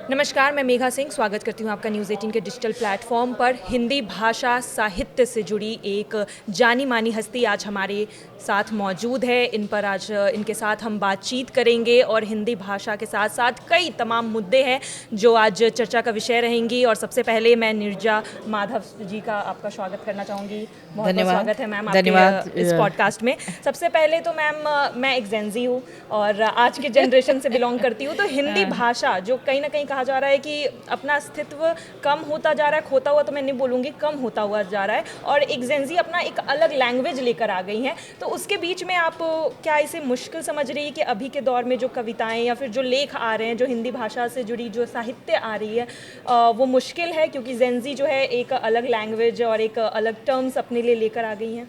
नमस्कार, मैं मेघा सिंह स्वागत करती हूँ आपका न्यूज़ 18 के डिजिटल प्लेटफॉर्म पर। हिंदी भाषा साहित्य से जुड़ी एक जानी मानी हस्ती आज हमारे साथ मौजूद है। इनके साथ हम बातचीत करेंगे और हिंदी भाषा के साथ साथ कई तमाम मुद्दे हैं जो आज चर्चा का विषय रहेंगी। और सबसे पहले मैं नीरजा माधव जी का आपका स्वागत करना चाहूँगी। बहुत बहुत स्वागत है मैम आपके इस पॉडकास्ट में। सबसे पहले तो मैम मैं एक जेनजी हूँ और आज के जनरेशन से बिलोंग करती हूँ, तो हिंदी भाषा जो कहीं ना कहीं कहा जा रहा है कि अपना अस्तित्व कम होता जा रहा है, खोता हुआ तो मैं नहीं बोलूँगी, कम होता हुआ जा रहा है, और एक जेनजी अपना एक अलग लैंग्वेज लेकर आ गई हैं। तो उसके बीच में आप क्या इसे मुश्किल समझ रही है कि अभी के दौर में जो कविताएं या फिर जो लेख आ रहे हैं, जो हिंदी भाषा से जुड़ी जो साहित्य आ रही है, वो मुश्किल है क्योंकि जेनजी जो है एक अलग लैंग्वेज और एक अलग टर्म्स अपने लिए लेकर आ गई हैं?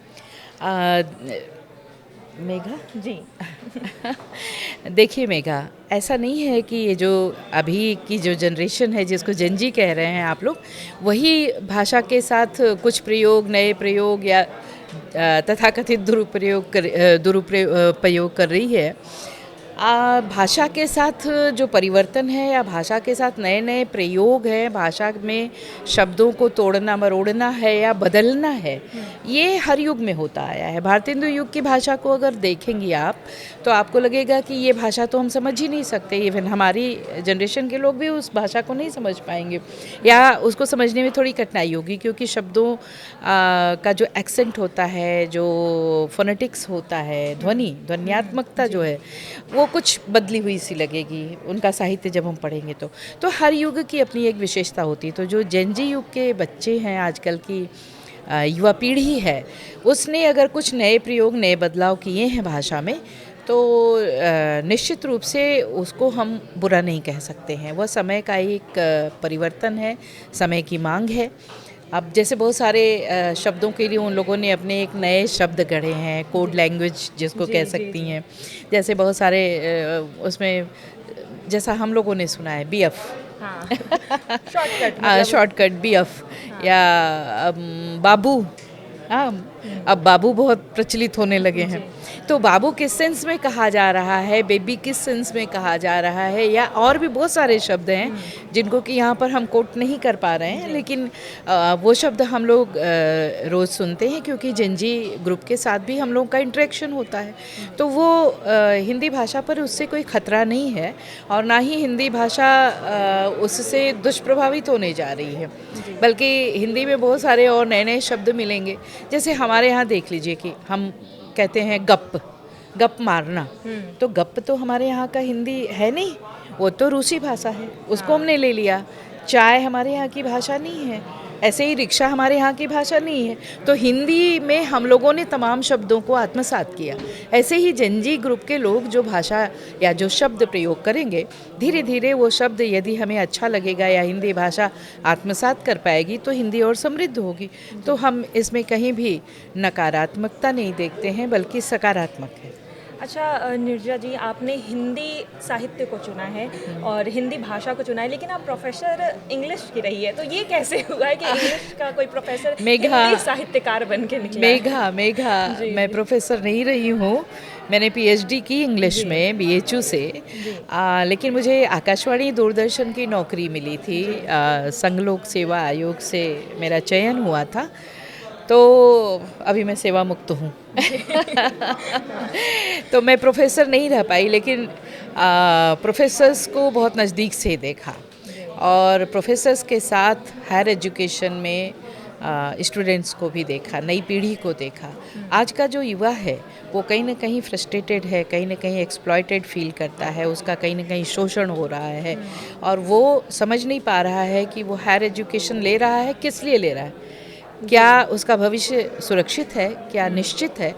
मेघा जी देखिए मेघा, ऐसा नहीं है कि ये जो अभी की जो जनरेशन है जिसको जेनजी कह रहे हैं आप लोग, वही भाषा के साथ कुछ प्रयोग, नए प्रयोग या तथाकथित दुरुपयोग कर रही है। भाषा के साथ जो परिवर्तन है या भाषा के साथ नए नए प्रयोग हैं, भाषा में शब्दों को तोड़ना मरोड़ना है या बदलना है, ये हर युग में होता आया है। भारतेंदु युग की भाषा को अगर देखेंगी आप तो आपको लगेगा कि ये भाषा तो हम समझ ही नहीं सकते। इवन हमारी जनरेशन के लोग भी उस भाषा को नहीं समझ पाएंगे या उसको समझने में थोड़ी कठिनाई होगी, क्योंकि शब्दों का जो एक्सेंट होता है, जो फोनेटिक्स होता है, ध्वनियात्मकता जो है वो कुछ बदली हुई सी लगेगी उनका साहित्य जब हम पढ़ेंगे तो हर युग की अपनी एक विशेषता होती है। तो जो जेनजी युग के बच्चे हैं, आजकल की युवा पीढ़ी है, उसने अगर कुछ नए प्रयोग, नए बदलाव किए हैं भाषा में, तो निश्चित रूप से उसको हम बुरा नहीं कह सकते हैं। वह समय का एक परिवर्तन है, समय की मांग है। अब जैसे बहुत सारे शब्दों के लिए उन लोगों ने अपने एक नए शब्द गढ़े हैं, कोड लैंग्वेज जिसको कह सकती हैं। जैसे बहुत सारे उसमें जैसा हम लोगों ने सुना है BF, शॉर्टकट BF, या बाबू। हाँ, अब बाबू बहुत प्रचलित होने लगे हैं। तो बाबू किस सेंस में कहा जा रहा है, बेबी किस सेंस में कहा जा रहा है, या और भी बहुत सारे शब्द हैं जिनको कि यहाँ पर हम कोट नहीं कर पा रहे हैं, लेकिन वो शब्द हम लोग रोज़ सुनते हैं क्योंकि जेनजी ग्रुप के साथ भी हम लोग का इंटरेक्शन होता है। तो वो हिंदी भाषा पर उससे कोई ख़तरा नहीं है और ना ही हिंदी भाषा उससे दुष्प्रभावित होने जा रही है, बल्कि हिंदी में बहुत सारे और नए नए शब्द मिलेंगे। जैसे हमारे यहाँ देख लीजिए कि हम कहते हैं गप मारना, तो गप तो हमारे यहाँ का हिंदी है नहीं, वो तो रूसी भाषा है, उसको हमने ले लिया। चाय हमारे यहाँ की भाषा नहीं है, ऐसे ही रिक्शा हमारे यहाँ की भाषा नहीं है, तो हिंदी में हम लोगों ने तमाम शब्दों को आत्मसात किया। ऐसे ही जेनजी ग्रुप के लोग जो भाषा या जो शब्द प्रयोग करेंगे, धीरे धीरे वो शब्द यदि हमें अच्छा लगेगा या हिंदी भाषा आत्मसात कर पाएगी तो हिंदी और समृद्ध होगी। तो हम इसमें कहीं भी नकारात्मकता नहीं देखते हैं, बल्कि सकारात्मक है। अच्छा नीरजा जी, आपने हिंदी साहित्य को चुना है और हिंदी भाषा को चुना है, लेकिन आप प्रोफेसर इंग्लिश की रही है, तो ये कैसे हुआ है कि इंग्लिश का कोई प्रोफेसर हिंदी साहित्यकार बन के निकला? मेघा, मैं प्रोफेसर नहीं रही हूँ। मैंने PhD की इंग्लिश में BHU से, लेकिन मुझे आकाशवाणी दूरदर्शन की नौकरी मिली थी। संघ लोक सेवा आयोग से मेरा चयन हुआ था, तो अभी मैं सेवा मुक्त हूँ। तो मैं प्रोफेसर नहीं रह पाई, लेकिन प्रोफेसर्स को बहुत नज़दीक से देखा और प्रोफेसर्स के साथ हायर एजुकेशन में स्टूडेंट्स को भी देखा, नई पीढ़ी को देखा। आज का जो युवा है वो कहीं ना कहीं फ्रस्ट्रेटेड है, कहीं ना कहीं एक्सप्लॉयटेड फील करता है, उसका कहीं ना कहीं शोषण हो रहा है और वो समझ नहीं पा रहा है कि वो हायर एजुकेशन ले रहा है किस लिए ले रहा है, क्या उसका भविष्य सुरक्षित है, क्या निश्चित है।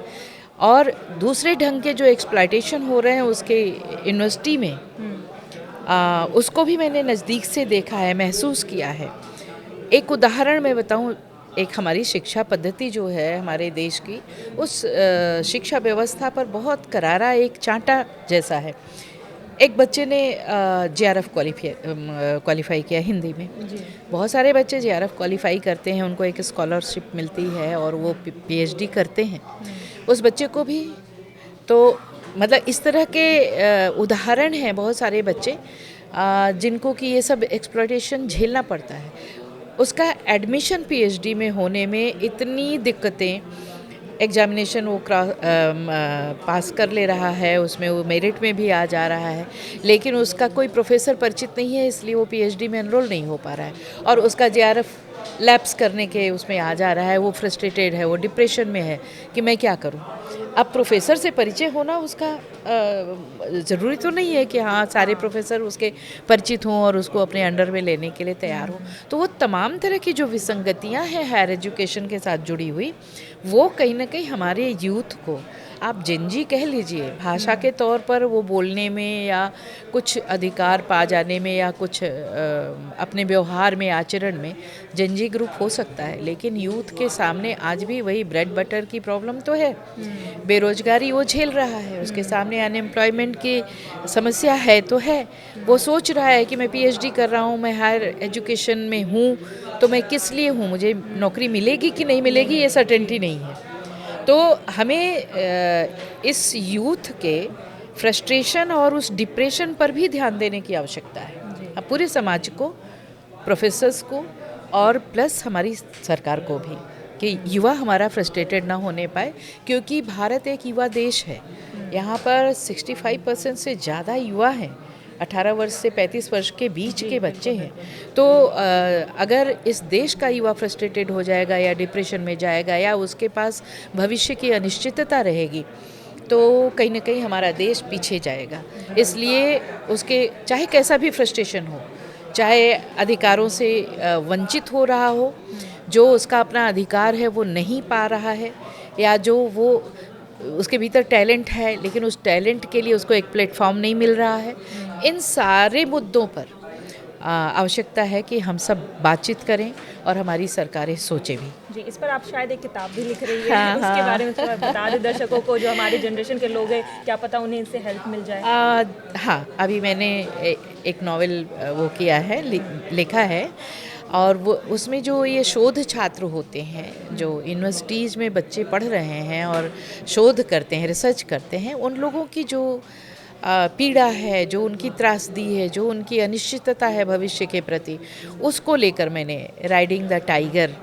और दूसरे ढंग के जो एक्सप्लॉयटेशन हो रहे हैं उसके यूनिवर्सिटी में, उसको भी मैंने नज़दीक से देखा है, महसूस किया है। एक उदाहरण मैं बताऊं, एक हमारी शिक्षा पद्धति जो है हमारे देश की, उस शिक्षा व्यवस्था पर बहुत करारा एक चांटा जैसा है। एक बच्चे ने JRF क्वालिफाई किया हिंदी में। बहुत सारे बच्चे JRF क्वालिफाई करते हैं, उनको एक स्कॉलरशिप मिलती है और वो PhD करते हैं। उस बच्चे को भी तो मतलब इस तरह के उदाहरण हैं बहुत सारे बच्चे जिनको कि ये सब एक्सप्लॉयटेशन झेलना पड़ता है, उसका एडमिशन पीएचडी में होने में इतनी दिक्कतें, एग्जामिनेशन वो पास कर ले रहा है, उसमें वो मेरिट में भी आ जा रहा है, लेकिन उसका कोई प्रोफेसर परिचित नहीं है, इसलिए वो पीएचडी में एनरोल नहीं हो पा रहा है और उसका जेआरएफ लैप्स करने के उसमें आ जा रहा है, वो फ्रस्ट्रेटेड है, वो डिप्रेशन में है कि मैं क्या करूं। अब प्रोफेसर से परिचय होना उसका ज़रूरी तो नहीं है कि हाँ सारे प्रोफेसर उसके परिचित हों और उसको अपने अंडर में लेने के लिए तैयार हों। तो वो तमाम तरह की जो विसंगतियां हैं हायर एजुकेशन के साथ जुड़ी हुई, वो कहीं ना कहीं हमारे यूथ को, आप जिंजी कह लीजिए, भाषा के तौर पर वो बोलने में या कुछ अधिकार पा जाने में या कुछ अपने व्यवहार में, आचरण में जिंजी ग्रुप हो सकता है, लेकिन यूथ के सामने आज भी वही ब्रेड बटर की प्रॉब्लम तो है। बेरोजगारी वो झेल रहा है, उसके सामने अनएम्प्लॉयमेंट की समस्या है तो है। वो सोच रहा है कि मैं पीएचडी कर रहा हूँ, मैं हायर एजुकेशन में हूँ, तो मैं किस लिए हूँ, मुझे नौकरी मिलेगी कि नहीं मिलेगी ये सर्टेनिटी नहीं है। तो हमें इस यूथ के फ्रस्ट्रेशन और उस डिप्रेशन पर भी ध्यान देने की आवश्यकता है। अब पूरे समाज को, प्रोफेसर्स को और प्लस हमारी सरकार को भी, कि युवा हमारा फ्रस्ट्रेटेड ना होने पाए, क्योंकि भारत एक युवा देश है। यहाँ पर 65% से ज़्यादा युवा हैं, 18 वर्ष से 35 वर्ष के बीच के बच्चे हैं। तो अगर इस देश का युवा फ्रस्ट्रेटेड हो जाएगा या डिप्रेशन में जाएगा या उसके पास भविष्य की अनिश्चितता रहेगी, तो कहीं ना कहीं हमारा देश पीछे जाएगा। इसलिए उसके चाहे कैसा भी फ्रस्ट्रेशन हो, चाहे अधिकारों से वंचित हो रहा हो, जो उसका अपना अधिकार है वो नहीं पा रहा है, या जो वो उसके भीतर टैलेंट है लेकिन उस टैलेंट के लिए उसको एक प्लेटफॉर्म नहीं मिल रहा है, इन सारे मुद्दों पर आवश्यकता है कि हम सब बातचीत करें और हमारी सरकारें सोचें भी। जी, इस पर आप शायद एक किताब भी लिख रही है। उसके बारे में थोड़ा बता दें दर्शकों को, जो हमारे जनरेशन के लोग हैं, क्या पता उन्हें इससे हेल्प मिल जाए। हाँ, अभी मैंने एक नॉवेल वो किया है, लिखा है, और वो उसमें जो ये शोध छात्र होते हैं, जो यूनिवर्सिटीज़ में बच्चे पढ़ रहे हैं और शोध करते हैं, रिसर्च करते हैं, उन लोगों की जो पीड़ा है, जो उनकी त्रासदी है, जो उनकी अनिश्चितता है भविष्य के प्रति, उसको लेकर मैंने राइडिंग द टाइगर,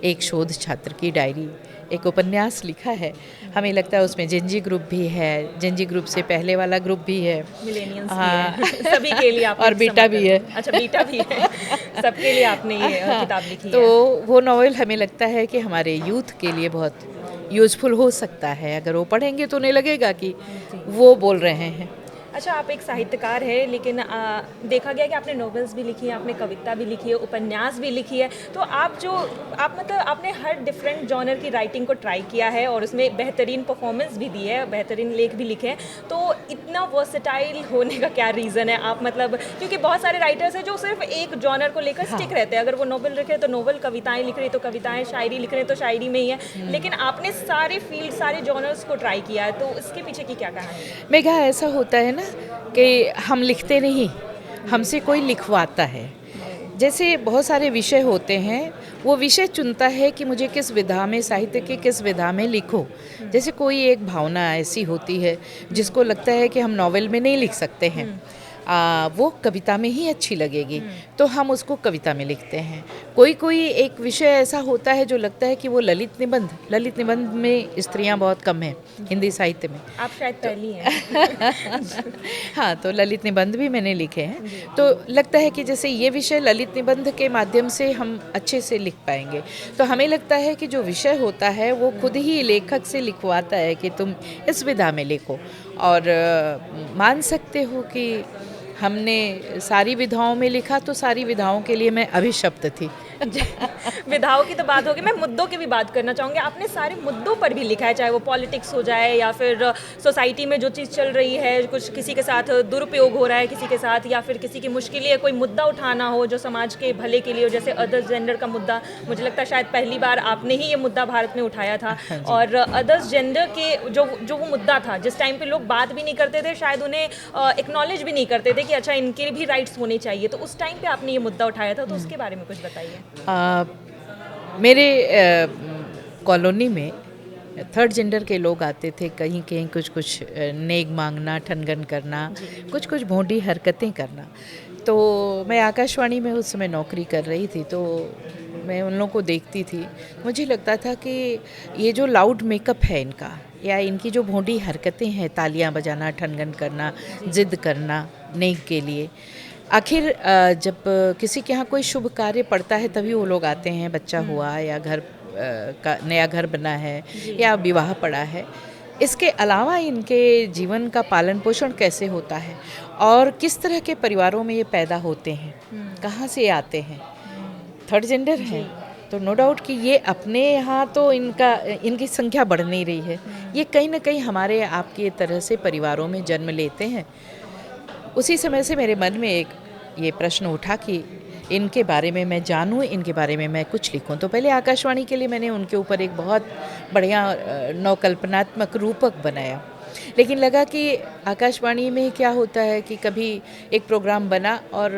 एक शोध छात्र की डायरी, एक उपन्यास लिखा है। हमें लगता है उसमें जिंजी ग्रुप भी है, जिंजी ग्रुप से पहले वाला ग्रुप भी है, मिलेनियल्स भी है, सभी के लिए आपने और बीटा भी है। अच्छा, बीटा भी है, सबके लिए आपने ये किताब लिखी तो है। वो नॉवेल हमें लगता है कि हमारे यूथ के लिए बहुत यूज़फुल हो सकता है। अगर वो पढ़ेंगे तो उन्हें लगेगा कि वो बोल रहे हैं। अच्छा, आप एक साहित्यकार है, लेकिन देखा गया कि आपने नॉवेल्स भी लिखी है, आपने कविता भी लिखी है, उपन्यास भी लिखी है। तो आप मतलब आपने हर डिफरेंट जॉनर की राइटिंग को ट्राई किया है और उसमें बेहतरीन परफॉर्मेंस भी दी है, बेहतरीन लेख भी लिखे हैं। तो इतना वर्सेटाइल होने का क्या रीज़न है? आप मतलब, क्योंकि बहुत सारे राइटर्स हैं जो सिर्फ एक जॉनर को लेकर स्टिक रहते हैं। अगर वो नॉवेल लिख रहे तो नॉवेल, कविताएँ लिख रहे तो कविताएँ, शायरी लिख रहे तो शायरी में ही है। लेकिन आपने सारे फील्ड, सारे जॉनर्स को ट्राई किया है, तो इसके पीछे की क्या कहानी है? मेघा, ऐसा होता है ना कि हम लिखते नहीं, हमसे कोई लिखवाता है। जैसे बहुत सारे विषय होते हैं, वो विषय चुनता है कि मुझे किस विधा में, साहित्य के किस विधा में लिखो। जैसे कोई एक भावना ऐसी होती है जिसको लगता है कि हम नॉवेल में नहीं लिख सकते हैं, वो कविता में ही अच्छी लगेगी, तो हम उसको कविता में लिखते हैं। कोई एक विषय ऐसा होता है जो लगता है कि वो ललित निबंध में स्त्रियां बहुत कम हैं हिंदी साहित्य में। आप शायद पहली हैं। हाँ, तो ललित निबंध भी मैंने लिखे हैं। तो लगता है कि जैसे ये विषय ललित निबंध के माध्यम से हम अच्छे से लिख पाएंगे। तो हमें लगता है कि जो विषय होता है वो खुद ही लेखक से लिखवाता है कि तुम इस विधा में लिखो। और मान सकते हो कि हमने सारी विधाओं में लिखा, तो सारी विधाओं के लिए मैं अभिशप्त थी। विधाओं की तो बात होगी, मैं मुद्दों की भी बात करना चाहूँगी। आपने सारे मुद्दों पर भी लिखा है, चाहे वो पॉलिटिक्स हो जाए या फिर सोसाइटी में जो चीज़ चल रही है, कुछ किसी के साथ दुरुपयोग हो रहा है किसी के साथ, या फिर किसी की मुश्किल है, कोई मुद्दा उठाना हो जो समाज के भले के लिए हो, जैसे अदर्स जेंडर का मुद्दा। मुझे लगता है शायद पहली बार आपने ही ये मुद्दा भारत में उठाया था। और अदर्स जेंडर के जो वो मुद्दा था, जिस टाइम पे लोग बात भी नहीं करते थे, शायद उन्हें एक्नॉलेज भी नहीं करते थे कि अच्छा इनके भी राइट्स होने चाहिए, तो उस टाइम पे आपने ये मुद्दा उठाया था, तो उसके बारे में कुछ बताइए। मेरे कॉलोनी में थर्ड जेंडर के लोग आते थे, कहीं कहीं कुछ नेक मांगना, ठनगन करना, कुछ भोंडी हरकतें करना। तो मैं आकाशवाणी में उस समय नौकरी कर रही थी, तो मैं उन लोगों को देखती थी। मुझे लगता था कि ये जो लाउड मेकअप है इनका, या इनकी जो भोंडी हरकतें हैं, तालियां बजाना, ठनगन करना, ज़िद करना नेक के लिए, आखिर जब किसी के यहाँ कोई शुभ कार्य पड़ता है तभी वो लोग आते हैं, बच्चा हुआ या घर का नया घर बना है या विवाह पड़ा है। इसके अलावा इनके जीवन का पालन पोषण कैसे होता है और किस तरह के परिवारों में ये पैदा होते हैं, कहाँ से आते हैं, थर्ड जेंडर है, तो नो डाउट कि ये अपने यहाँ तो इनकी संख्या बढ़ नहीं रही है, ये कहीं ना कहीं हमारे आपकी तरह से परिवारों में जन्म लेते हैं। उसी समय से मेरे मन में एक ये प्रश्न उठा कि इनके बारे में मैं जानूं, इनके बारे में मैं कुछ लिखूं। तो पहले आकाशवाणी के लिए मैंने उनके ऊपर एक बहुत बढ़िया नवकल्पनात्मक रूपक बनाया, लेकिन लगा कि आकाशवाणी में क्या होता है कि कभी एक प्रोग्राम बना और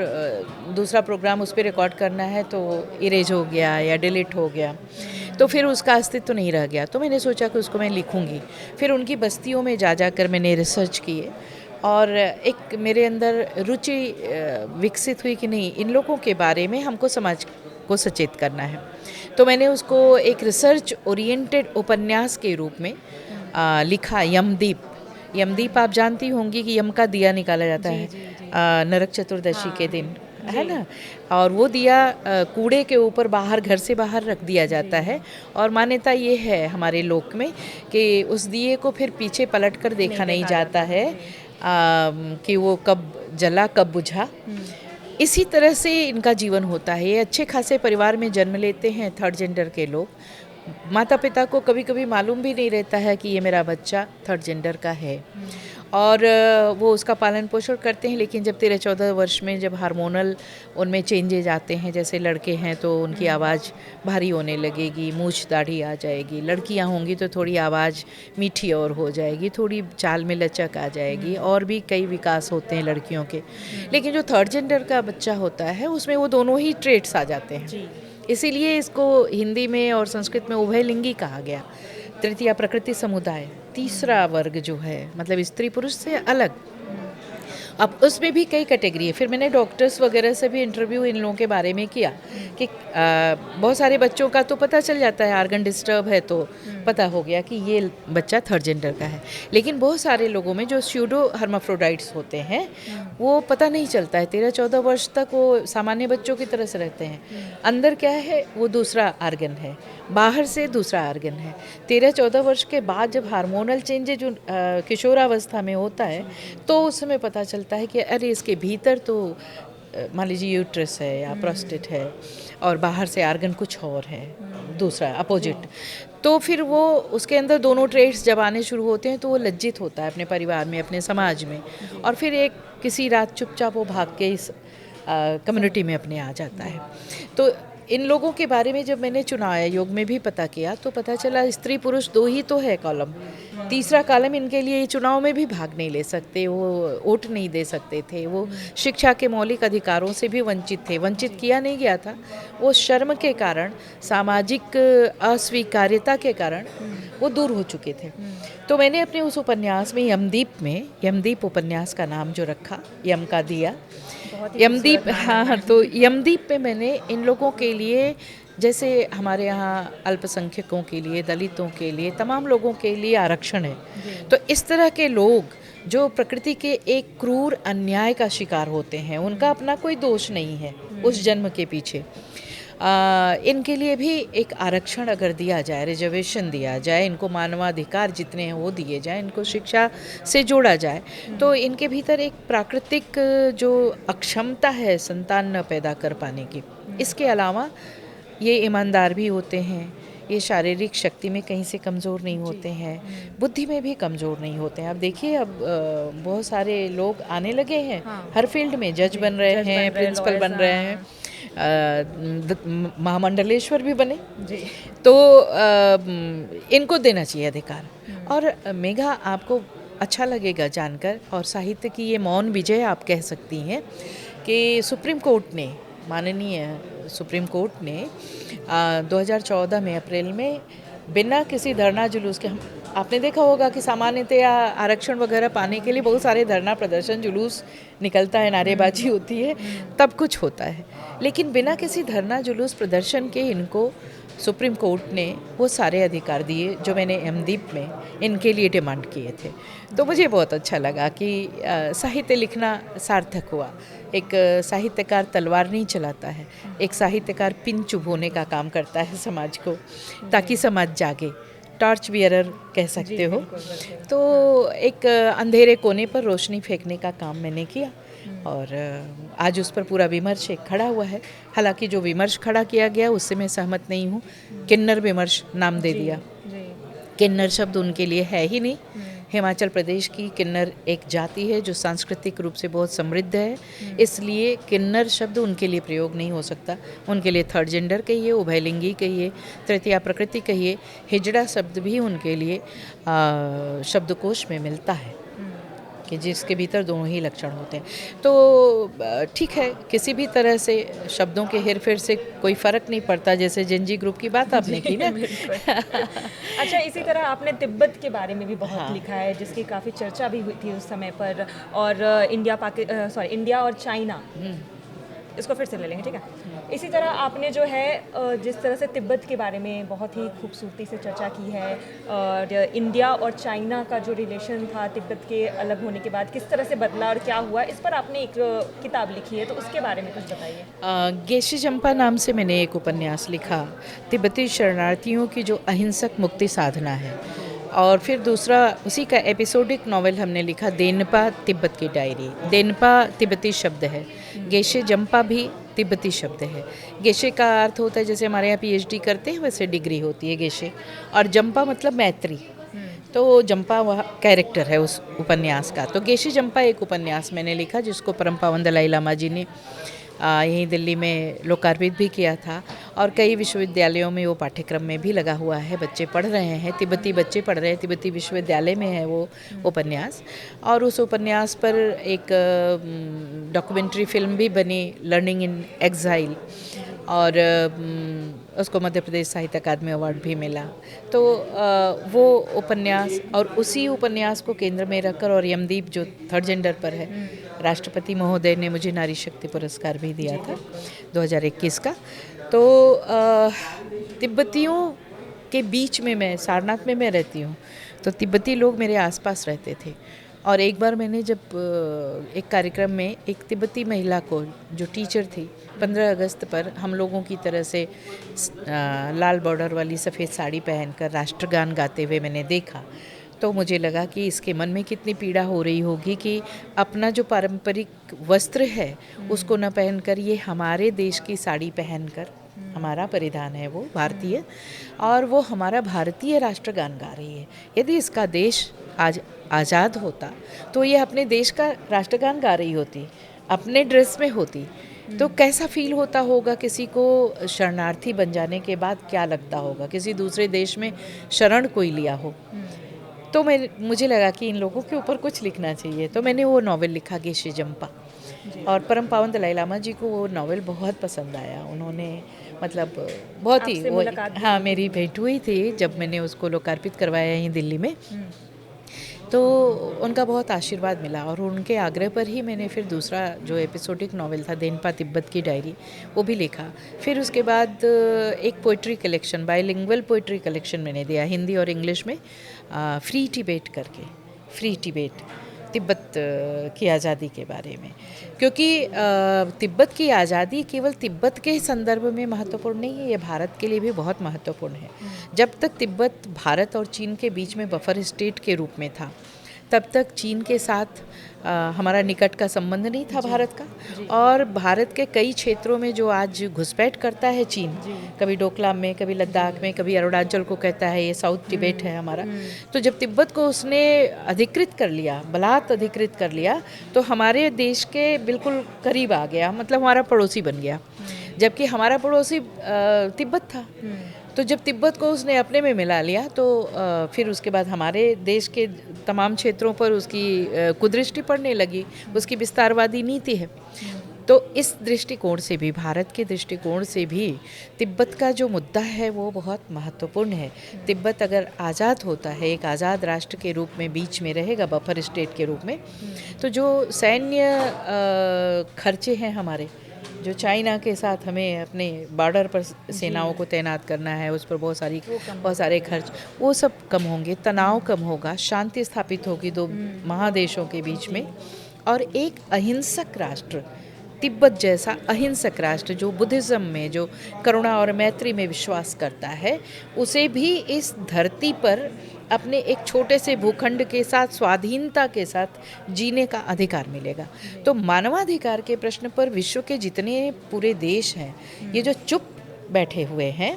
दूसरा प्रोग्राम उस पर रिकॉर्ड करना है तो इरेज हो गया या डिलीट हो गया, तो फिर उसका अस्तित्व नहीं रह गया। तो मैंने सोचा कि उसको मैं लिखूंगी। फिर उनकी बस्तियों में जा कर मैंने रिसर्च किए और एक मेरे अंदर रुचि विकसित हुई कि नहीं, इन लोगों के बारे में हमको समाज को सचेत करना है। तो मैंने उसको एक रिसर्च ओरिएंटेड उपन्यास के रूप में लिखा, यमदीप। यमदीप आप जानती होंगी कि यम का दिया निकाला जाता है नरक चतुर्दशी के दिन, है ना, और वो दिया कूड़े के ऊपर बाहर, घर से बाहर रख दिया जाता है। और मान्यता ये है हमारे लोक में कि उस दिए को फिर पीछे पलट कर देखा नहीं जाता है कि वो कब जला कब बुझा। इसी तरह से इनका जीवन होता है। ये अच्छे खासे परिवार में जन्म लेते हैं थर्ड जेंडर के लोग। माता पिता को कभी कभी मालूम भी नहीं रहता है कि ये मेरा बच्चा थर्ड जेंडर का है, और वो उसका पालन पोषण करते हैं। लेकिन जब 13-14 वर्ष में जब हार्मोनल उनमें चेंजेज आते हैं, जैसे लड़के हैं तो उनकी आवाज़ भारी होने लगेगी, मूछ दाढ़ी आ जाएगी, लड़कियां होंगी तो थोड़ी आवाज़ मीठी और हो जाएगी, थोड़ी चाल में लचक आ जाएगी, और भी कई विकास होते हैं लड़कियों के। लेकिन जो थर्ड जेंडर का बच्चा होता है उसमें वो दोनों ही ट्रेट्स आ जाते हैं। इसीलिए इसको हिंदी में और संस्कृत में उभयलिंगी कहा गया। तृतीया प्रकृति समुदाय, तीसरा वर्ग जो है मतलब स्त्री पुरुष से अलग। अब उसमें भी कई कैटेगरी है। फिर मैंने डॉक्टर्स वगैरह से भी इंटरव्यू इन लोगों के बारे में किया कि बहुत सारे बच्चों का तो पता चल जाता है, आर्गन डिस्टर्ब है तो पता हो गया कि ये बच्चा थर्ड जेंडर का है। लेकिन बहुत सारे लोगों में जो स्यूडो हर्माफ्रोडाइट्स होते हैं वो पता नहीं चलता है। 13-14 वर्ष तक वो सामान्य बच्चों की तरह से रहते हैं। अंदर क्या है वो दूसरा आर्गन है, बाहर से दूसरा आर्गन है। 13-14 वर्ष के बाद जब हार्मोनल चेंजेज जो किशोरावस्था में होता है तो उस समय पता चलता है कि अरे इसके भीतर तो मान लीजिए यूट्रस है या प्रोस्टेट है और बाहर से आर्गन कुछ और है, दूसरा अपोजिट। तो फिर वो उसके अंदर दोनों ट्रेड्स जब आने शुरू होते हैं तो वो लज्जित होता है अपने परिवार में, अपने समाज में, और फिर एक किसी रात चुपचाप वो भाग के इस कम्युनिटी में अपने आ जाता है। तो इन लोगों के बारे में जब मैंने चुनाव आयोग में भी पता किया तो पता चला स्त्री पुरुष दो ही तो है कॉलम। तीसरा कॉलम इनके लिए चुनाव में भी भाग नहीं ले सकते, वो वोट नहीं दे सकते थे, वो शिक्षा के मौलिक अधिकारों से भी वंचित थे। वंचित किया नहीं गया था, वो शर्म के कारण, सामाजिक अस्वीकार्यता के कारण वो दूर हो चुके थे। तो मैंने अपने उस उपन्यास में यमदीप उपन्यास का नाम जो रखा, यम का दिया, यमदीप। हाँ, तो यमदीप पे मैंने इन लोगों के लिए, जैसे हमारे यहाँ अल्पसंख्यकों के लिए, दलितों के लिए, तमाम लोगों के लिए आरक्षण है, तो इस तरह के लोग जो प्रकृति के एक क्रूर अन्याय का शिकार होते हैं, उनका अपना कोई दोष नहीं है उस जन्म के पीछे। इनके लिए भी एक आरक्षण अगर दिया जाए, रिजर्वेशन दिया जाए, इनको मानवाधिकार जितने हैं वो दिए जाए, इनको शिक्षा से जोड़ा जाए, तो इनके भीतर एक प्राकृतिक जो अक्षमता है संतान न पैदा कर पाने की, इसके अलावा ये ईमानदार भी होते हैं, ये शारीरिक शक्ति में कहीं से कमज़ोर नहीं होते हैं, बुद्धि में भी कमज़ोर नहीं होते हैं। अब देखिए, अब बहुत सारे लोग आने लगे हैं हर फील्ड में, जज बन रहे हैं, प्रिंसिपल बन रहे हैं, महामंडलेश्वर भी बने जी। तो इनको देना चाहिए अधिकार। और मेघा, आपको अच्छा लगेगा जानकर, और साहित्य की ये मौन विजय आप कह सकती हैं कि सुप्रीम कोर्ट ने, माननीय सुप्रीम कोर्ट ने 2014 में अप्रैल में बिना किसी धरना जुलूस के, आपने देखा होगा कि सामान्यतया आरक्षण वगैरह पाने के लिए बहुत सारे धरना प्रदर्शन जुलूस निकलता है, नारेबाजी होती है, तब कुछ होता है। लेकिन बिना किसी धरना जुलूस प्रदर्शन के इनको सुप्रीम कोर्ट ने वो सारे अधिकार दिए जो मैंने एमदीप में इनके लिए डिमांड किए थे। तो मुझे बहुत अच्छा लगा कि साहित्य लिखना सार्थक हुआ। एक साहित्यकार तलवार नहीं चलाता है, एक साहित्यकार पिन चुभोने का काम करता है समाज को, ताकि समाज जागे। टॉर्च बियरर कह सकते हो। तो एक अंधेरे कोने पर रोशनी फेंकने का काम मैंने किया और आज उस पर पूरा विमर्श एक खड़ा हुआ है। हालांकि जो विमर्श खड़ा किया गया उससे मैं सहमत नहीं हूँ। किन्नर विमर्श नाम दे दिया। किन्नर शब्द उनके लिए है ही नहीं। हिमाचल प्रदेश की किन्नर एक जाति है जो सांस्कृतिक रूप से बहुत समृद्ध है, इसलिए किन्नर शब्द उनके लिए प्रयोग नहीं हो सकता। उनके लिए थर्ड जेंडर कहिए, उभयलिंगी कहिए, तृतीया प्रकृति कहिए, हिजड़ा शब्द भी उनके लिए शब्दकोश में मिलता है कि जिसके भीतर दोनों ही लक्षण होते हैं। तो ठीक है, किसी भी तरह से शब्दों के हेरफेर से कोई फ़र्क नहीं पड़ता। जैसे जेनजी ग्रुप की बात आपने की ना। अच्छा, इसी तरह आपने तिब्बत के बारे में भी बहुत लिखा है, जिसकी काफ़ी चर्चा भी हुई थी उस समय पर। और इंडिया और चाइना, इसको फिर से ले लेंगे, ठीक है। इसी तरह आपने जो है जिस तरह से तिब्बत के बारे में बहुत ही खूबसूरती से चर्चा की है, और इंडिया और चाइना का जो रिलेशन था तिब्बत के अलग होने के बाद किस तरह से बदला और क्या हुआ, इस पर आपने एक किताब लिखी है, तो उसके बारे में कुछ बताइए। गेशे जंपा नाम से मैंने एक उपन्यास लिखा, तिब्बती शरणार्थियों की जो अहिंसक मुक्ति साधना है। और फिर दूसरा उसी का एपिसोडिक नॉवेल हमने लिखा, देनपा तिब्बत की डायरी। देनपा तिब्बती शब्द है, गेशे जंपा भी तिब्बती शब्द है। गेशे का अर्थ होता है, जैसे हमारे यहाँ पीएचडी करते हैं वैसे डिग्री होती है गेशे, और जंपा मतलब मैत्री। तो जंपा वह कैरेक्टर है उस उपन्यास का। तो गेशे जंपा एक उपन्यास मैंने लिखा जिसको परम पावन दलाई लामा जी ने यहीं दिल्ली में लोकार्पित भी किया था, और कई विश्वविद्यालयों में वो पाठ्यक्रम में भी लगा हुआ है। बच्चे पढ़ रहे हैं, तिब्बती बच्चे पढ़ रहे हैं, तिब्बती विश्वविद्यालय में है वो उपन्यास। और उस उपन्यास पर एक डॉक्यूमेंट्री फिल्म भी बनी, लर्निंग इन एग्जाइल, और उसको मध्य प्रदेश साहित्य अकादमी अवार्ड भी मिला। तो वो उपन्यास, और उसी उपन्यास को केंद्र में रखकर, और यमदीप जो थर्ड जेंडर पर है, राष्ट्रपति महोदय ने मुझे नारी शक्ति पुरस्कार भी दिया था 2021 का। तो तिब्बतियों के बीच में, मैं सारनाथ में मैं रहती हूँ, तो तिब्बती लोग मेरे आसपास रहते थे। और एक बार मैंने जब एक कार्यक्रम में एक तिब्बती महिला को, जो टीचर थी, 15 अगस्त पर हम लोगों की तरह से लाल बॉर्डर वाली सफ़ेद साड़ी पहनकर राष्ट्रगान गाते हुए मैंने देखा, तो मुझे लगा कि इसके मन में कितनी पीड़ा हो रही होगी कि अपना जो पारंपरिक वस्त्र है उसको न पहनकर ये हमारे देश की साड़ी पहनकर, हमारा परिधान है वो भारतीय, और वो हमारा भारतीय राष्ट्रगान गा रही है। यदि इसका देश आज आज़ाद होता तो ये अपने देश का राष्ट्रगान गा रही होती, अपने ड्रेस में होती, तो कैसा फील होता होगा किसी को शरणार्थी बन जाने के बाद, क्या लगता होगा किसी दूसरे देश में शरण कोई लिया हो। तो मुझे लगा कि इन लोगों के ऊपर कुछ लिखना चाहिए, तो मैंने वो नॉवेल लिखा, गेशे जंपा। और परम पावन दलाई लामा जी को वो नॉवेल बहुत पसंद आया। उन्होंने मतलब बहुत ही वो, हाँ, मेरी भेंट हुई थी जब मैंने उसको लोकार्पित करवाया यहीं दिल्ली में, तो उनका बहुत आशीर्वाद मिला। और उनके आग्रह पर ही मैंने फिर दूसरा जो एपिसोडिक नॉवेल था, देनपा तिब्बत की डायरी, वो भी लिखा। फिर उसके बाद एक poetry collection, bilingual poetry collection मैंने दिया, हिंदी और इंग्लिश में, फ्री टिबेट करके, फ्री टिबेट, तिब्बत की आज़ादी के बारे में। क्योंकि तिब्बत की आज़ादी केवल तिब्बत के संदर्भ में महत्वपूर्ण नहीं है, ये भारत के लिए भी बहुत महत्वपूर्ण है। जब तक तिब्बत भारत और चीन के बीच में बफर स्टेट के रूप में था, तब तक चीन के साथ हमारा निकट का संबंध नहीं था भारत का। और भारत के कई क्षेत्रों में जो आज घुसपैठ करता है चीन, कभी डोकलाम में, कभी लद्दाख में, कभी अरुणाचल को कहता है ये साउथ तिब्बत है हमारा, तो जब तिब्बत को उसने अधिकृत कर लिया, बलात् अधिकृत कर लिया, तो हमारे देश के बिल्कुल करीब आ गया, मतलब हमारा पड़ोसी बन गया, जबकि हमारा पड़ोसी तिब्बत था। तो जब तिब्बत को उसने अपने में मिला लिया, तो फिर उसके बाद हमारे देश के तमाम क्षेत्रों पर उसकी कुदृष्टि पड़ने लगी, उसकी विस्तारवादी नीति है। तो इस दृष्टिकोण से भी, भारत के दृष्टिकोण से भी तिब्बत का जो मुद्दा है वो बहुत महत्वपूर्ण है। तिब्बत अगर आज़ाद होता है, एक आज़ाद राष्ट्र के रूप में बीच में रहेगा, बफर स्टेट के रूप में, तो जो सैन्य खर्चे हैं हमारे, जो चाइना के साथ हमें अपने बॉर्डर पर सेनाओं को तैनात करना है, उस पर बहुत सारे खर्च, वो सब कम होंगे, तनाव कम होगा, शांति स्थापित होगी दो महादेशों के बीच में। और एक अहिंसक राष्ट्र, तिब्बत जैसा अहिंसक राष्ट्र जो बुद्धिज़्म में, जो करुणा और मैत्री में विश्वास करता है, उसे भी इस धरती पर अपने एक छोटे से भूखंड के साथ स्वाधीनता के साथ जीने का अधिकार मिलेगा। तो मानवाधिकार के प्रश्न पर विश्व के जितने पूरे देश हैं, ये जो चुप बैठे हुए हैं,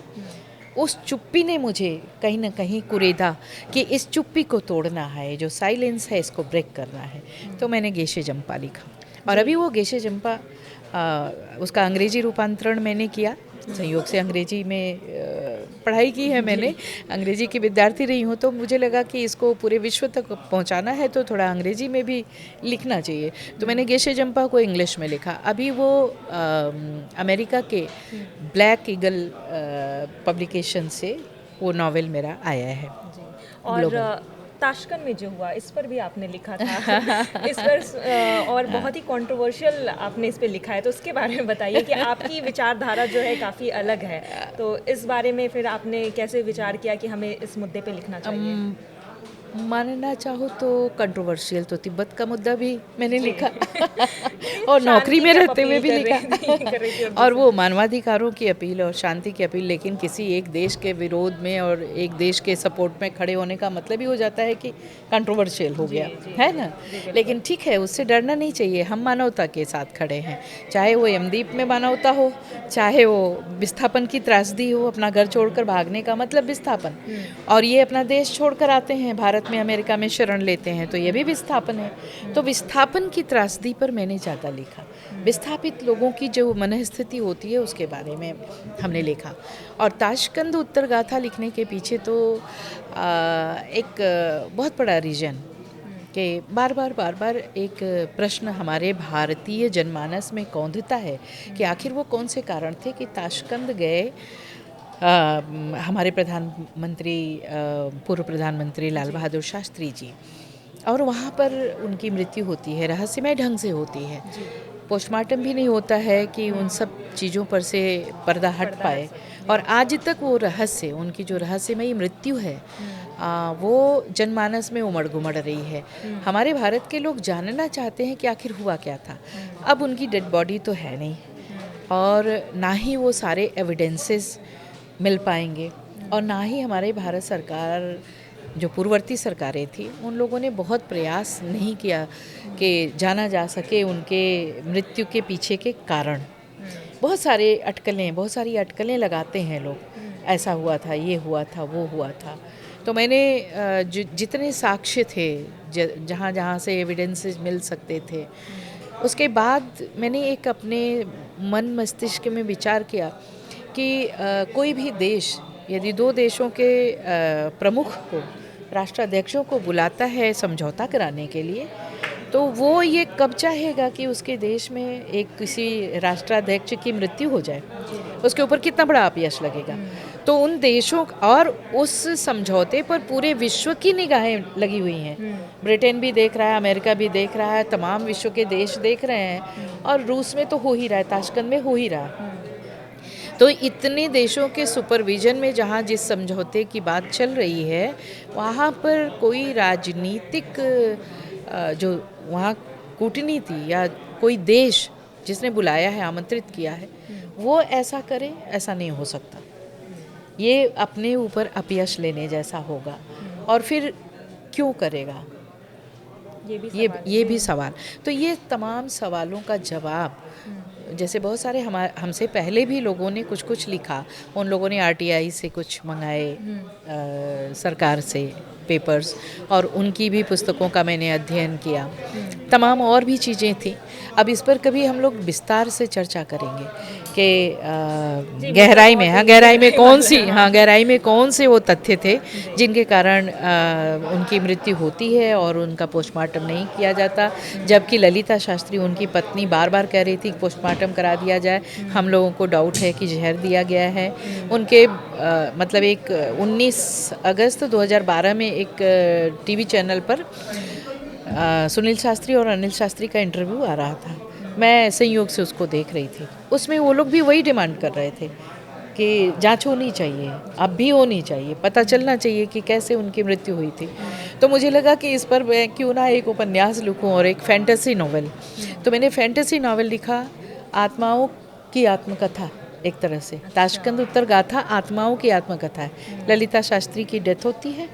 उस चुप्पी ने मुझे कहीं ना कहीं कुरेदा कि इस चुप्पी को तोड़ना है, जो साइलेंस है इसको ब्रेक करना है। तो मैंने गेशे जंपा लिखा, और अभी वो गेशे जंपा उसका अंग्रेजी रूपांतरण मैंने किया। संयोग से अंग्रेजी में पढ़ाई की है मैंने, अंग्रेजी की विद्यार्थी रही हूँ, तो मुझे लगा कि इसको पूरे विश्व तक पहुँचाना है तो थोड़ा अंग्रेजी में भी लिखना चाहिए। तो मैंने गेशे जंपा को इंग्लिश में लिखा। अभी वो अमेरिका के ब्लैक ईगल पब्लिकेशन से वो नावल मेरा आया है। और ताशकंद में जो हुआ, इस पर भी आपने लिखा था इस पर, और बहुत ही कंट्रोवर्शियल आपने इस पे लिखा है, तो उसके बारे में बताइए कि आपकी विचारधारा जो है काफ़ी अलग है, तो इस बारे में फिर आपने कैसे विचार किया कि हमें इस मुद्दे पे लिखना चाहिए? मानना चाहो तो कंट्रोवर्शियल तो तिब्बत का मुद्दा भी मैंने लिखा और नौकरी में रहते हुए भी लिखा, और वो मानवाधिकारों की अपील और शांति की अपील, लेकिन किसी एक देश के विरोध में और एक देश के सपोर्ट में खड़े होने का मतलब ही हो जाता है कि कंट्रोवर्शियल हो गया, है ना। लेकिन ठीक है, उससे डरना नहीं चाहिए। हम मानवता के साथ खड़े हैं, चाहे वो यमद्वीप में मानवता हो, चाहे वो विस्थापन की त्रासदी हो, अपना घर छोड़कर भागने का मतलब विस्थापन, और ये अपना देश छोड़कर आते हैं, भारत में अमेरिका में शरण लेते हैं, तो ये भी विस्थापन है। तो विस्थापन की त्रासदी पर मैंने ज़्यादा लिखा, विस्थापित लोगों की जो मनस्थिति होती है उसके बारे में हमने लिखा। और ताशकंद उत्तर गाथा लिखने के पीछे तो एक बहुत बड़ा रीजन कि बार बार एक प्रश्न हमारे भारतीय जनमानस में कौंधता है कि आखिर वो कौन से कारण थे कि ताशकंद गए हमारे प्रधानमंत्री, पूर्व प्रधानमंत्री लाल बहादुर शास्त्री जी, और वहाँ पर उनकी मृत्यु होती है, रहस्यमय ढंग से होती है, पोस्टमार्टम भी नहीं होता है कि उन सब चीज़ों पर से पर्दा हट पाए, और आज तक वो रहस्य, उनकी जो रहस्यमयी मृत्यु है वो जनमानस में उमड़ घुमड़ रही है। हमारे भारत के लोग जानना चाहते हैं कि आखिर हुआ क्या था। अब उनकी डेड बॉडी तो है नहीं, और ना ही वो सारे एविडेंसेस मिल पाएंगे, और ना ही हमारे भारत सरकार, जो पूर्ववर्ती सरकारें थी, उन लोगों ने बहुत प्रयास नहीं किया कि जाना जा सके उनके मृत्यु के पीछे के कारण। बहुत सारी अटकलें लगाते हैं लोग, ऐसा हुआ था, ये हुआ था, वो हुआ था। तो मैंने जितने साक्ष्य थे, जहाँ से एविडेंसेस मिल सकते थे, उसके बाद मैंने एक अपने मन मस्तिष्क में विचार किया कि कोई भी देश यदि दो देशों के प्रमुख को, राष्ट्राध्यक्षों को बुलाता है समझौता कराने के लिए, तो वो ये कब चाहेगा कि उसके देश में एक किसी राष्ट्राध्यक्ष की मृत्यु हो जाए, उसके ऊपर कितना बड़ा अपयश लगेगा। तो उन देशों और उस समझौते पर पूरे विश्व की निगाहें लगी हुई हैं। ब्रिटेन भी देख रहा है, अमेरिका भी देख रहा है, तमाम विश्व के देश देख रहे हैं, और रूस में तो हो ही रहा है, ताशकंद में हो ही रहा है। तो इतने देशों के सुपरविजन में जहाँ जिस समझौते की बात चल रही है, वहाँ पर कोई राजनीतिक जो वहाँ कूटनीति या कोई देश जिसने बुलाया है, आमंत्रित किया है, वो ऐसा करे, ऐसा नहीं हो सकता। ये अपने ऊपर अपयश लेने जैसा होगा, और फिर क्यों करेगा, ये भी सवाल। तो ये तमाम सवालों का जवाब, जैसे बहुत सारे हमसे पहले भी लोगों ने कुछ लिखा, उन लोगों ने RTI से कुछ मंगाए, सरकार से पेपर्स, और उनकी भी पुस्तकों का मैंने अध्ययन किया। तमाम और भी चीज़ें थी। अब इस पर कभी हम लोग विस्तार से चर्चा करेंगे कि गहराई में कौन सी गहराई में कौन से वो तथ्य थे जिनके कारण उनकी मृत्यु होती है और उनका पोस्टमार्टम नहीं किया जाता, जबकि ललिता शास्त्री उनकी पत्नी बार बार कह रही थी कि पोस्टमार्टम करा दिया जाए। हम लोगों को डाउट है कि जहर दिया गया है। उनके मतलब एक 19 अगस्त 2012 में एक टीवी चैनल पर सुनील शास्त्री और अनिल शास्त्री का इंटरव्यू आ रहा था। मैं संयोग से उसको देख रही थी। उसमें वो लोग भी वही डिमांड कर रहे थे कि जांच होनी चाहिए, अब भी होनी चाहिए, पता चलना चाहिए कि कैसे उनकी मृत्यु हुई थी। तो मुझे लगा कि इस पर मैं क्यों ना एक उपन्यास लिखूं और एक फैंटेसी नॉवेल। तो मैंने फैंटेसी नॉवेल लिखा, आत्माओं की आत्मकथा, एक तरह से ताशकंद उत्तर गाथा आत्माओं की आत्मकथा है। ललिता शास्त्री की डेथ होती है,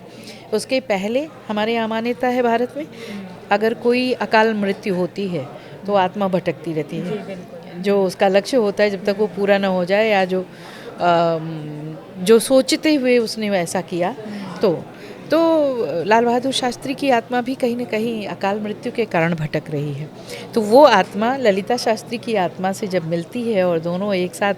उसके पहले हमारे यहाँ मान्यता है भारत में, अगर कोई अकाल मृत्यु होती है तो आत्मा भटकती रहती है। जो उसका लक्ष्य होता है जब तक वो पूरा ना हो जाए, या जो सोचते हुए उसने वैसा किया, तो लाल बहादुर शास्त्री की आत्मा भी कहीं ना कहीं अकाल मृत्यु के कारण भटक रही है। तो वो आत्मा ललिता शास्त्री की आत्मा से जब मिलती है और दोनों एक साथ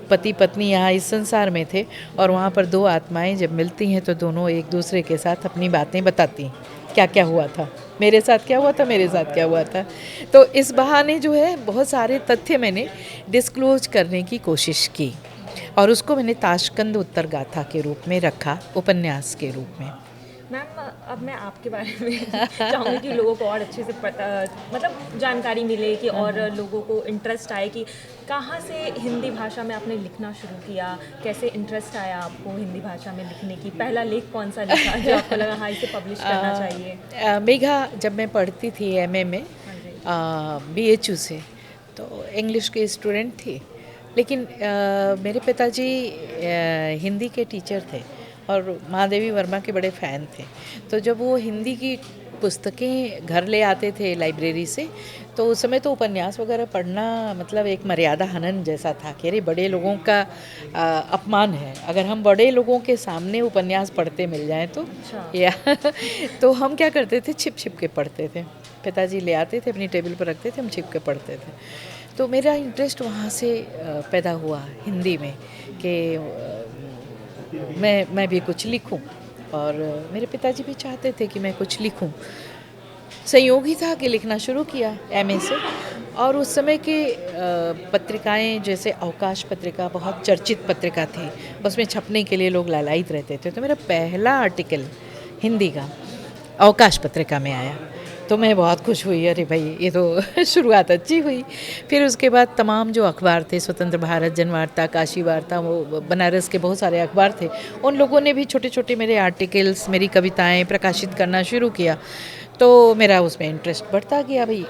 पति पत्नी यहाँ इस संसार में थे और वहाँ पर दो आत्माएं जब मिलती हैं तो दोनों एक दूसरे के साथ अपनी बातें बताती हैं, क्या क्या हुआ था, मेरे साथ क्या हुआ था, मेरे साथ क्या हुआ था। तो इस बहाने जो है बहुत सारे तथ्य मैंने डिस्क्लोज करने की कोशिश की और उसको मैंने ताशकंद उत्तर गाथा के रूप में रखा, उपन्यास के रूप में। मैम, अब मैं आपके बारे में चाहूँगी कि लोगों को और अच्छे से पता, मतलब जानकारी मिले कि और लोगों को इंटरेस्ट आए कि कहाँ से हिंदी भाषा में आपने लिखना शुरू किया, कैसे इंटरेस्ट आया आपको हिंदी भाषा में लिखने की, पहला लेख कौन सा लिखा जो आपको लगा हाँ इसे पब्लिश करना चाहिए? मेघा, जब मैं पढ़ती थी एमए में BHU से, तो इंग्लिश के स्टूडेंट थी, लेकिन मेरे पिताजी हिंदी के टीचर थे और महादेवी वर्मा के बड़े फ़ैन थे। तो जब वो हिंदी की पुस्तकें घर ले आते थे लाइब्रेरी से, तो उस समय तो उपन्यास वगैरह पढ़ना मतलब एक मर्यादा हनन जैसा था कि अरे बड़े लोगों का अपमान है, अगर हम बड़े लोगों के सामने उपन्यास पढ़ते मिल जाएं तो या तो हम क्या करते थे, छिप छिप के पढ़ते थे। पिताजी ले आते थे, अपनी टेबल पर रखते थे, हम छिप के पढ़ते थे। तो मेरा इंटरेस्ट वहाँ से पैदा हुआ हिंदी में कि मैं भी कुछ लिखूं और मेरे पिताजी भी चाहते थे कि मैं कुछ लिखूं। संयोग ही था कि लिखना शुरू किया एमए से। और उस समय के पत्रिकाएं जैसे अवकाश पत्रिका बहुत चर्चित पत्रिका थी, उसमें छपने के लिए लोग लालायित रहते थे। तो मेरा पहला आर्टिकल हिंदी का अवकाश पत्रिका में आया तो मैं बहुत खुश हुई, अरे भाई ये तो शुरुआत अच्छी हुई। फिर उसके बाद तमाम जो अखबार थे, स्वतंत्र भारत, जनवार्ता, काशी वार्ता, वो बनारस के बहुत सारे अखबार थे, उन लोगों ने भी छोटे छोटे मेरे आर्टिकल्स, मेरी कविताएं प्रकाशित करना शुरू किया। तो मेरा उसमें इंटरेस्ट बढ़ता गया। भाई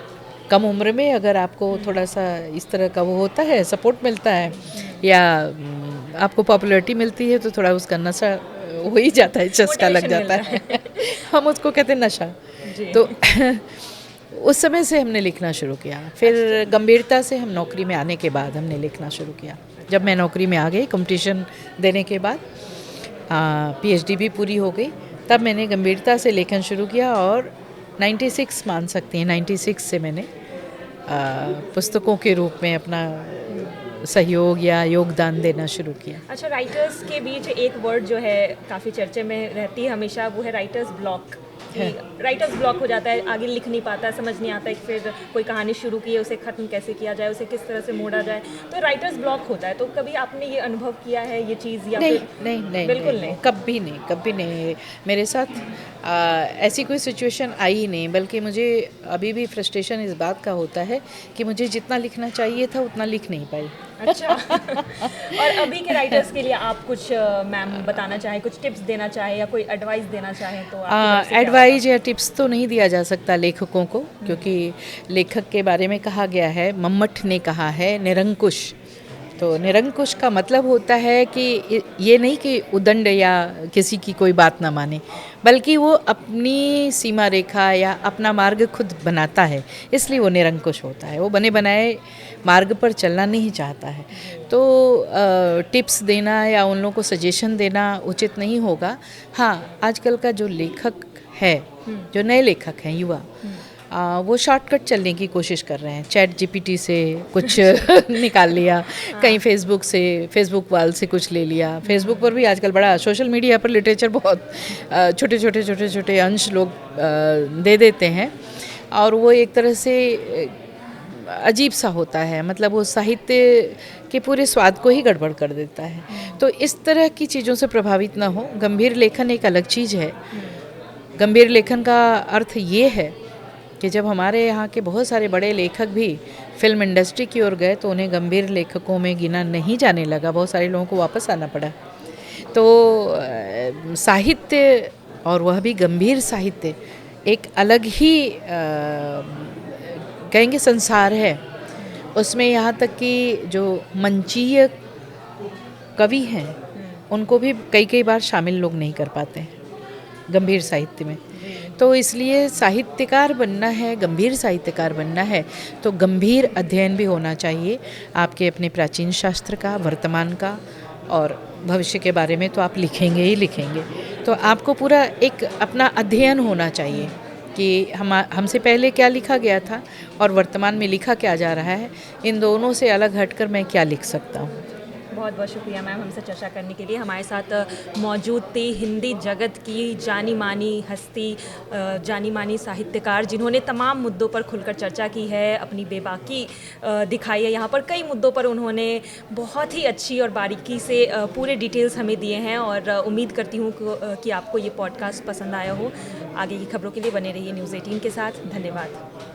कम उम्र में अगर आपको थोड़ा सा इस तरह का वो होता है, सपोर्ट मिलता है या आपको पॉपुलैरिटी मिलती है, तो थोड़ा उसका नशा हो ही जाता है, चस्का लग जाता है हम उसको कहते हैं नशा। तो उस समय से हमने लिखना शुरू किया। फिर गंभीरता से हम नौकरी में आने के बाद हमने लिखना शुरू किया। जब मैं नौकरी में आ गई, कंपटीशन देने के बाद PhD भी पूरी हो गई, तब मैंने गंभीरता से लेखन शुरू किया और 96 मान सकती हैं, 96 से मैंने पुस्तकों के रूप में अपना सहयोग या योगदान देना शुरू किया। अच्छा, राइटर्स के बीच एक वर्ड जो है काफ़ी चर्चे में रहती है हमेशा, वो है राइटर्स ब्लॉक। राइटर्स ब्लॉक हो जाता है, आगे लिख नहीं पाता, समझ नहीं आता है फिर कोई कहानी शुरू की है उसे ख़त्म कैसे किया जाए, उसे किस तरह से मोड़ा जाए, तो राइटर्स ब्लॉक होता है। तो कभी आपने ये अनुभव किया है ये चीज़ या नहीं, फिर नहीं, बिल्कुल नहीं, कभी नहीं मेरे साथ ऐसी कोई सिचुएशन आई ही नहीं। बल्कि मुझे अभी भी फ्रस्ट्रेशन इस बात का होता है कि मुझे जितना लिखना चाहिए था उतना लिख नहीं पाई। अच्छा और अभी के राइटर्स के लिए आप कुछ मैम बताना चाहें, कुछ टिप्स देना चाहें या कोई एडवाइस देना चाहें तो? एडवाइस या टिप्स तो नहीं दिया जा सकता लेखकों को, क्योंकि लेखक के बारे में कहा गया है, मम्मट ने कहा है निरंकुश। तो निरंकुश का मतलब होता है कि ये नहीं कि उदंड या किसी की कोई बात ना माने, बल्कि वो अपनी सीमा रेखा या अपना मार्ग खुद बनाता है, इसलिए वो निरंकुश होता है। वो बने बनाए मार्ग पर चलना नहीं चाहता है। तो टिप्स देना या उन लोगों को सजेशन देना उचित नहीं होगा। हाँ, आजकल का जो लेखक है, जो नए लेखक हैं, युवा, वो शॉर्टकट चलने की कोशिश कर रहे हैं। चैट जीपीटी से कुछ निकाल लिया, कहीं फेसबुक वाल से कुछ ले लिया। फेसबुक पर भी आजकल बड़ा, सोशल मीडिया पर लिटरेचर बहुत छोटे छोटे अंश लोग दे देते हैं, और वो एक तरह से अजीब सा होता है, मतलब वो साहित्य के पूरे स्वाद को ही गड़बड़ कर देता है। तो इस तरह की चीज़ों से प्रभावित ना हो। गंभीर लेखन एक अलग चीज़ है। गंभीर लेखन का अर्थ ये है कि जब हमारे यहाँ के बहुत सारे बड़े लेखक भी फिल्म इंडस्ट्री की ओर गए तो उन्हें गंभीर लेखकों में गिना नहीं जाने लगा, बहुत सारे लोगों को वापस आना पड़ा। तो साहित्य, और वह भी गंभीर साहित्य, एक अलग ही कहेंगे संसार है। उसमें यहाँ तक कि जो मंचीय कवि हैं उनको भी कई बार शामिल लोग नहीं कर पाते हैं गंभीर साहित्य में। तो इसलिए साहित्यकार बनना है, गंभीर साहित्यकार बनना है, तो गंभीर अध्ययन भी होना चाहिए आपके अपने प्राचीन शास्त्र का, वर्तमान का, और भविष्य के बारे में तो आप लिखेंगे ही लिखेंगे। तो आपको पूरा एक अपना अध्ययन होना चाहिए कि हमसे पहले क्या लिखा गया था और वर्तमान में लिखा क्या जा रहा है, इन दोनों से अलग हटकर मैं क्या लिख सकता हूँ। बहुत बहुत शुक्रिया मैम हमसे चर्चा करने के लिए। हमारे साथ मौजूद थी हिंदी जगत की जानी मानी हस्ती, जानी मानी साहित्यकार, जिन्होंने तमाम मुद्दों पर खुलकर चर्चा की है, अपनी बेबाकी दिखाई है। यहाँ पर कई मुद्दों पर उन्होंने बहुत ही अच्छी और बारीकी से पूरे डिटेल्स हमें दिए हैं, और उम्मीद करती हूँ कि आपको ये पॉडकास्ट पसंद आया हो। आगे की खबरों के लिए बने रहिए न्यूज़ 18 के साथ। धन्यवाद।